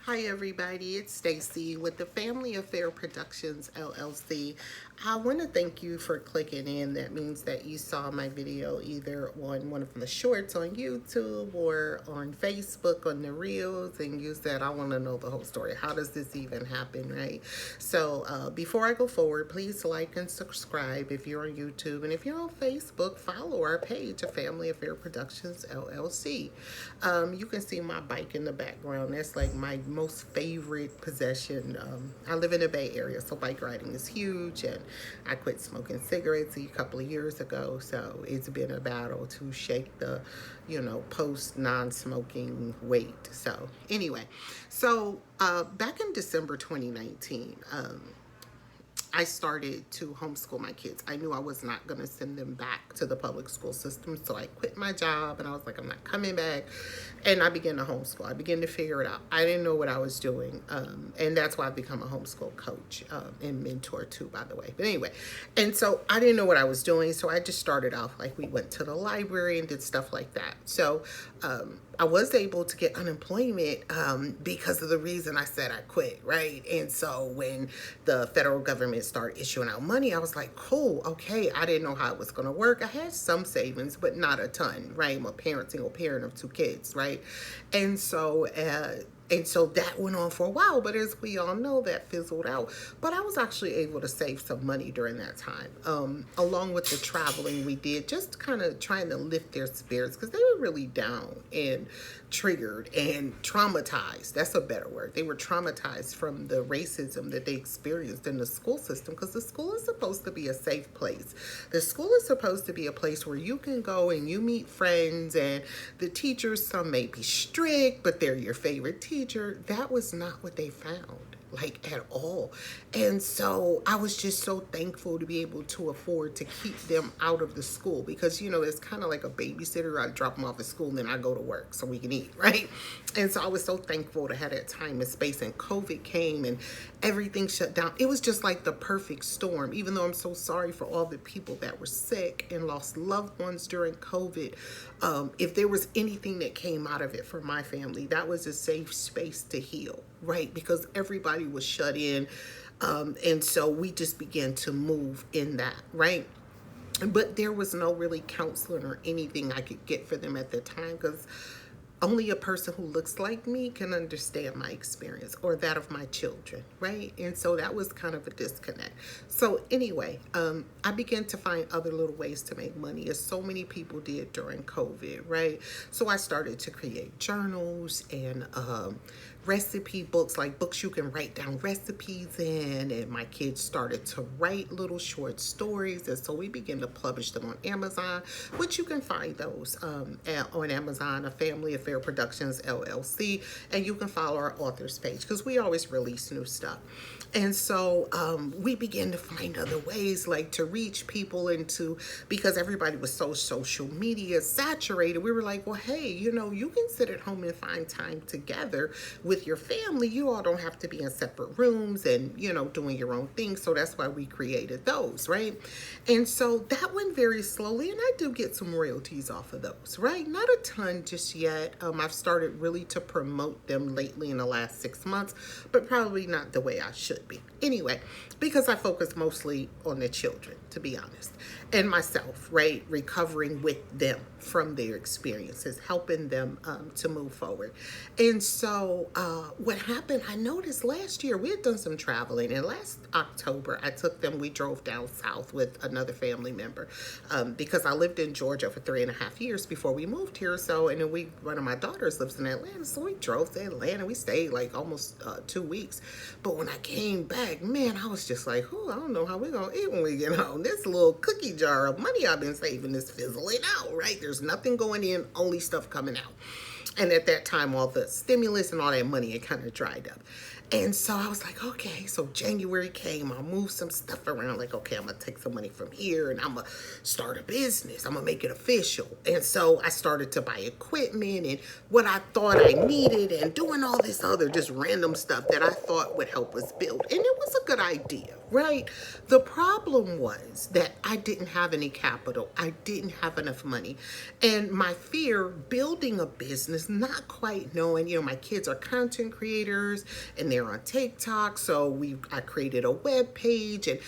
Hi everybody, it's Stacy with the Family Affair Productions LLC. I want to thank you for clicking in. That means that you saw my video either on one of the shorts on YouTube or on Facebook on the Reels, and you said, I want to know the whole story. How does this even happen, right? So before I go forward, please like and subscribe if you're on YouTube, and if you're on Facebook, follow our page, A Family Affair Productions LLC. You can see my bike in the background. That's like my most favorite possession. I live in the Bay Area, so bike riding is huge, and I quit smoking cigarettes a couple of years ago, so it's been a battle to shake the, post non-smoking weight. So anyway, back in December 2019, I started to homeschool my kids. I knew I was not going to send them back to the public school system, so I quit my job and I was like, I'm not coming back. And I began to homeschool. I began to figure it out. I didn't know what I was doing, and that's why I've become a homeschool coach and mentor too, by the way. But anyway, and so I didn't know what I was doing, so I just started off like we went to the library and did stuff like that. So I was able to get unemployment because of the reason I said I quit, right? And so when the federal government started issuing out money, I was like, cool, okay. I didn't know how it was going to work. I had some savings, but not a ton, right? I'm a single parent of 2 kids, right? And so that went on for a while, but as we all know, that fizzled out. But I was actually able to save some money during that time, along with the traveling we did, just kind of trying to lift their spirits because they were really down and triggered and traumatized. That's a better word. They were traumatized from the racism that they experienced in the school system, because the school is supposed to be a safe place. The school is supposed to be a place where you can go and you meet friends, and the teachers, some may be strict, but they're your favorite teacher. That was not what they found, like, at all. And so I was just so thankful to be able to afford to keep them out of the school, because it's kind of like a babysitter. I drop them off at school and then I go to work so we can eat, right? And so I was so thankful to have that time and space, and COVID came and everything shut down. It was just like the perfect storm, even though I'm so sorry for all the people that were sick and lost loved ones during COVID. If there was anything that came out of it for my family, that was a safe space to heal, right? Because everybody was shut in. And so we just began to move in that, right? But there was no really counseling or anything I could get for them at the time, because only a person who looks like me can understand my experience, or that of my children, right? And so that was kind of a disconnect. So anyway, I began to find other little ways to make money, as so many people did during COVID, right? So I started to create journals and recipe books, like books you can write down recipes in, and my kids started to write little short stories, and so we began to publish them on Amazon, which you can find those on Amazon, A Family Affair Productions LLC, and you can follow our authors page because we always release new stuff. And so we began to find other ways, like to reach people, because everybody was so social media saturated, we were like, well, hey, you can sit at home and find time together with your family. You all don't have to be in separate rooms and, doing your own thing. So that's why we created those, right? And so that went very slowly, and I do get some royalties off of those, right? Not a ton just yet. I've started really to promote them lately in the last 6 months, but probably not the way I should be. Anyway, because I focus mostly on the children, to be honest, and myself, right? Recovering with them from their experiences, helping them to move forward. And so what happened, I noticed last year, we had done some traveling, and last October, we drove down south with another family member, because I lived in Georgia for 3.5 years before we moved here. So, and then one of my daughters lives in Atlanta, so we drove to Atlanta. We stayed like almost 2 weeks. But when I came back, man, I was just like, I don't know how we're going to eat when we get home. This little cookie jar of money I've been saving is fizzling out, right? There's nothing going in, only stuff coming out. And at that time, all the stimulus and all that money, it kind of dried up. And so I was like, okay, so January came, I'll move some stuff around, like, okay, I'm going to take some money from here and I'm going to start a business. I'm going to make it official. And so I started to buy equipment and what I thought I needed, and doing all this other just random stuff that I thought would help us build. And it was a good idea, right? The problem was that I didn't have any capital. I didn't have enough money. And my fear building a business, not quite knowing, my kids are content creators and they're on TikTok. So I created a web page and,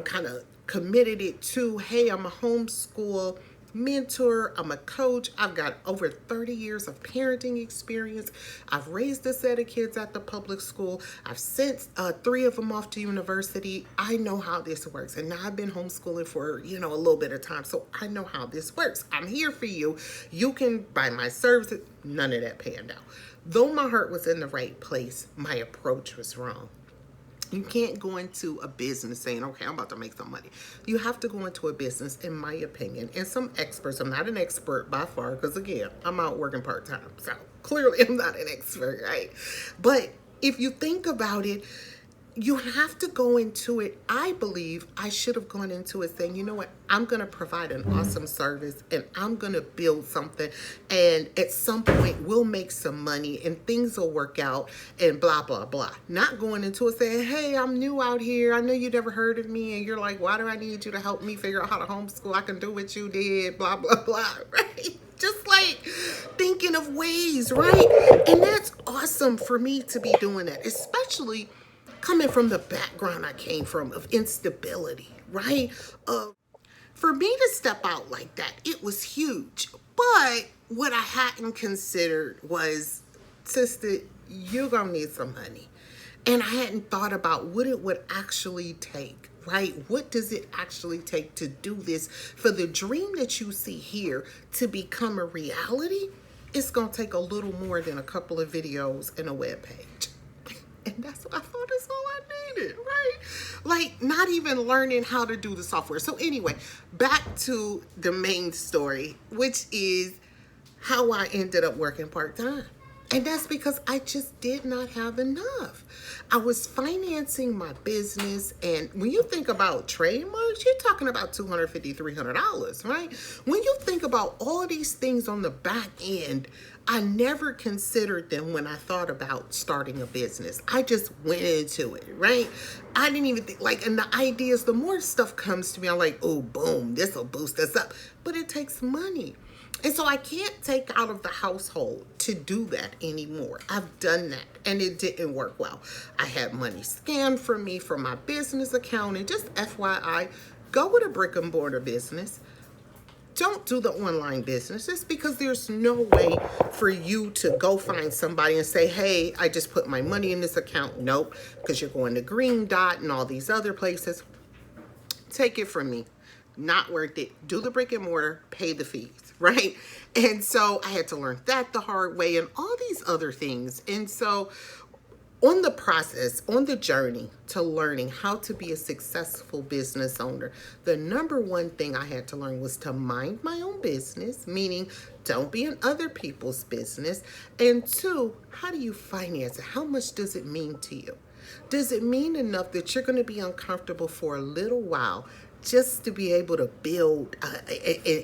kind of committed it to, hey, I'm a homeschool mentor, I'm a coach, I've got over 30 years of parenting experience, I've raised a set of kids at the public school, I've sent 3 of them off to university. I know how this works, and now I've been homeschooling for a little bit of time, so I know how this works. I'm here for you. You can buy my services. None of that panned out. Though my heart was in the right place, my approach was wrong. You can't go into a business saying, okay, I'm about to make some money. You have to go into a business, in my opinion, and some experts, I'm not an expert by far, because again, I'm out working part-time, so clearly I'm not an expert, right? But if you think about it, you have to go into it. I believe I should have gone into it saying, you know what, I'm going to provide an awesome service and I'm going to build something. And at some point we'll make some money and things will work out and blah, blah, blah. Not going into it saying, hey, I'm new out here. I know you never heard of me. And you're like, why do I need you to help me figure out how to homeschool? I can do what you did, blah, blah, blah, right? Just like thinking of ways, right? And that's awesome for me to be doing that, especially coming from the background I came from of instability, right? For me to step out like that, it was huge. But what I hadn't considered was, sister, you're gonna need some money. And I hadn't thought about what it would actually take, right? What does it actually take to do this? For the dream that you see here to become a reality, it's gonna take a little more than a couple of videos and a web page. And that's what I thought is all I needed, right? Like, not even learning how to do the software. So anyway, back to the main story, which is how I ended up working part-time. And that's because I just did not have enough. I was financing my business, and when you think about trademarks, you're talking about $250, $300, right? When you think about all these things on the back end, I never considered them when I thought about starting a business. I just went into it, right? I didn't even think, and the ideas, the more stuff comes to me, I'm like, oh, boom, this will boost us up. But it takes money. And so I can't take out of the household to do that anymore. I've done that and it didn't work well. I had money scammed from me from my business account. And just FYI, go with a brick and mortar business. Don't do the online businesses, because there's no way for you to go find somebody and say, hey, I just put my money in this account. Nope, because you're going to Green Dot and all these other places. Take it from me. Not worth it. Do the brick and mortar, pay the fees, right? And so I had to learn that the hard way and all these other things. And so on the process, on the journey to learning how to be a successful business owner, the number one thing I had to learn was to mind my own business, meaning don't be in other people's business. And 2, how do you finance it? How much does it mean to you? Does it mean enough that you're going to be uncomfortable for a little while just to be able to build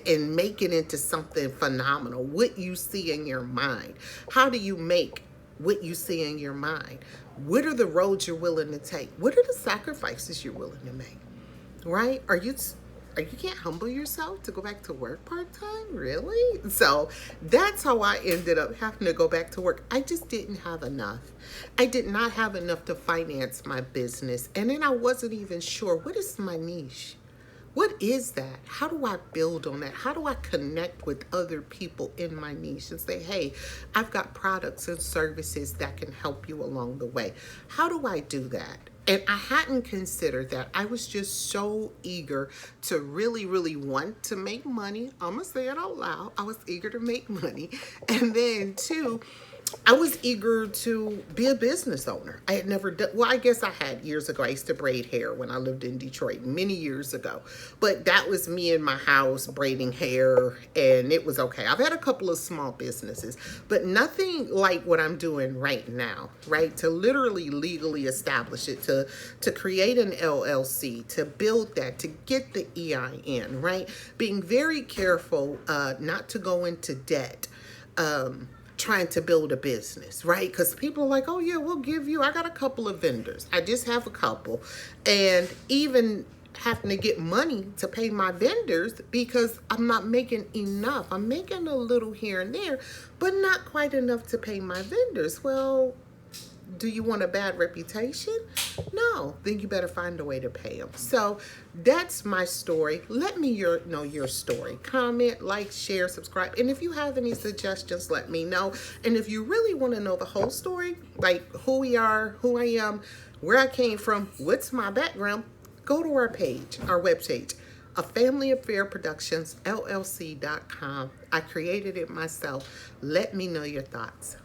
and make it into something phenomenal? What you see in your mind. How do you make what you see in your mind? What are the roads you're willing to take? What are the sacrifices you're willing to make? Right? You can't humble yourself to go back to work part-time? Really? So that's how I ended up having to go back to work. I just didn't have enough. I did not have enough to finance my business. And then I wasn't even sure, what is my niche? What is that? How do I build on that? How do I connect with other people in my niche and say, hey, I've got products and services that can help you along the way? How do I do that? And I hadn't considered that. I was just so eager to really, really want to make money. I'm going to say it out loud. I was eager to make money. And then 2, I was eager to be a business owner. I had never done, well, I guess I had years ago. I used to braid hair when I lived in Detroit many years ago. But that was me in my house braiding hair, and it was okay. I've had a couple of small businesses, but nothing like what I'm doing right now, right? To literally legally establish it, to create an LLC, to build that, to get the EIN, right? Being very careful not to go into debt. trying to build a business, right? Because people are like, oh yeah, we'll give you, I got a couple of vendors. I just have a couple. And even having to get money to pay my vendors because I'm not making enough. I'm making a little here and there, but not quite enough to pay my vendors. Well, do you want a bad reputation? No, then you better find a way to pay them. So that's my story. Let me know your story. Comment, like, share, subscribe. And if you have any suggestions, let me know. And if you really want to know the whole story, like who we are, who I am, where I came from, what's my background, go to our page, our webpage, afamilyaffairproductionsllc.com. I created it myself. Let me know your thoughts.